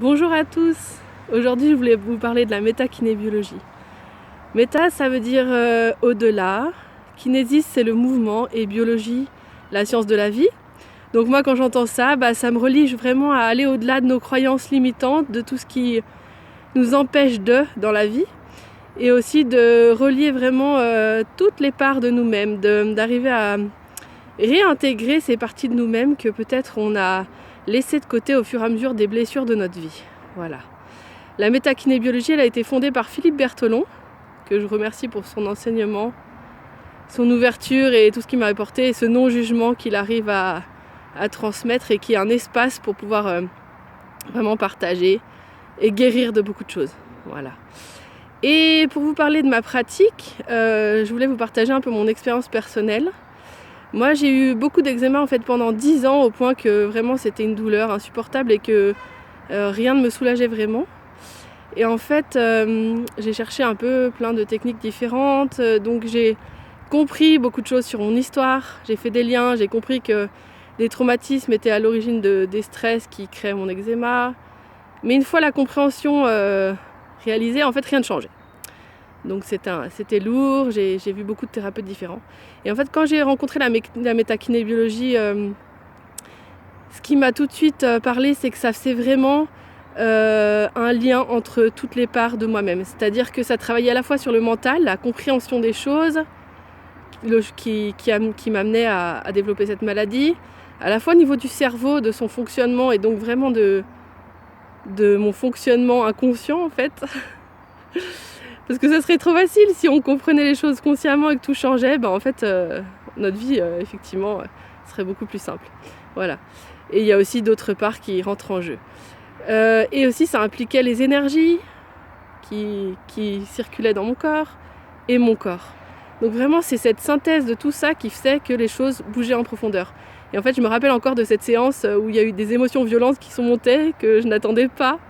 Bonjour à tous. Aujourd'hui je voulais vous parler de la métakinébiologie. Méta ça veut dire au-delà, kinésis c'est le mouvement et biologie la science de la vie. Donc moi quand j'entends ça, ça me relie vraiment à aller au-delà de nos croyances limitantes, de tout ce qui nous empêche dans la vie, et aussi de relier vraiment toutes les parts de nous-mêmes, d'arriver à réintégrer ces parties de nous-mêmes que peut-être on a laissées de côté au fur et à mesure des blessures de notre vie. Voilà. La métakinébiologie, elle a été fondée par Philippe Berthelon, que je remercie pour son enseignement, son ouverture et tout ce qu'il m'a apporté, et ce non-jugement qu'il arrive à transmettre et qui est un espace pour pouvoir vraiment partager et guérir de beaucoup de choses. Voilà. Et pour vous parler de ma pratique, je voulais vous partager un peu mon expérience personnelle. Moi, j'ai eu beaucoup d'eczéma en fait pendant 10 ans, au point que vraiment c'était une douleur insupportable et que rien ne me soulageait vraiment. Et en fait, j'ai cherché un peu plein de techniques différentes, donc j'ai compris beaucoup de choses sur mon histoire, j'ai fait des liens, j'ai compris que les traumatismes étaient à l'origine des stress qui créaient mon eczéma. Mais une fois la compréhension réalisée, en fait rien ne changeait. Donc c'était lourd, j'ai vu beaucoup de thérapeutes différents. Et en fait quand j'ai rencontré la métakinébiologie, ce qui m'a tout de suite parlé, c'est que ça faisait vraiment un lien entre toutes les parts de moi-même. C'est-à-dire que ça travaillait à la fois sur le mental, la compréhension des choses, qui m'amenait à développer cette maladie, à la fois au niveau du cerveau, de son fonctionnement, et donc vraiment de mon fonctionnement inconscient en fait. Parce que ça serait trop facile si on comprenait les choses consciemment et que tout changeait, en fait notre vie effectivement serait beaucoup plus simple. Voilà. Et il y a aussi d'autres parts qui rentrent en jeu. Et aussi ça impliquait les énergies qui circulaient dans mon corps et mon corps. Donc vraiment c'est cette synthèse de tout ça qui faisait que les choses bougeaient en profondeur. Et en fait je me rappelle encore de cette séance où il y a eu des émotions violentes qui sont montées, que je n'attendais pas,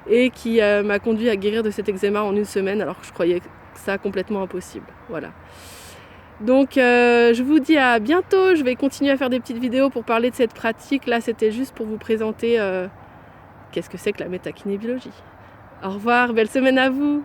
et qui m'a conduit à guérir de cet eczéma en 1 semaine, alors que je croyais ça complètement impossible. Voilà. Donc je vous dis à bientôt, je vais continuer à faire des petites vidéos pour parler de cette pratique. Là c'était juste pour vous présenter qu'est-ce que c'est que la métakinébiologie. Au revoir, belle semaine à vous.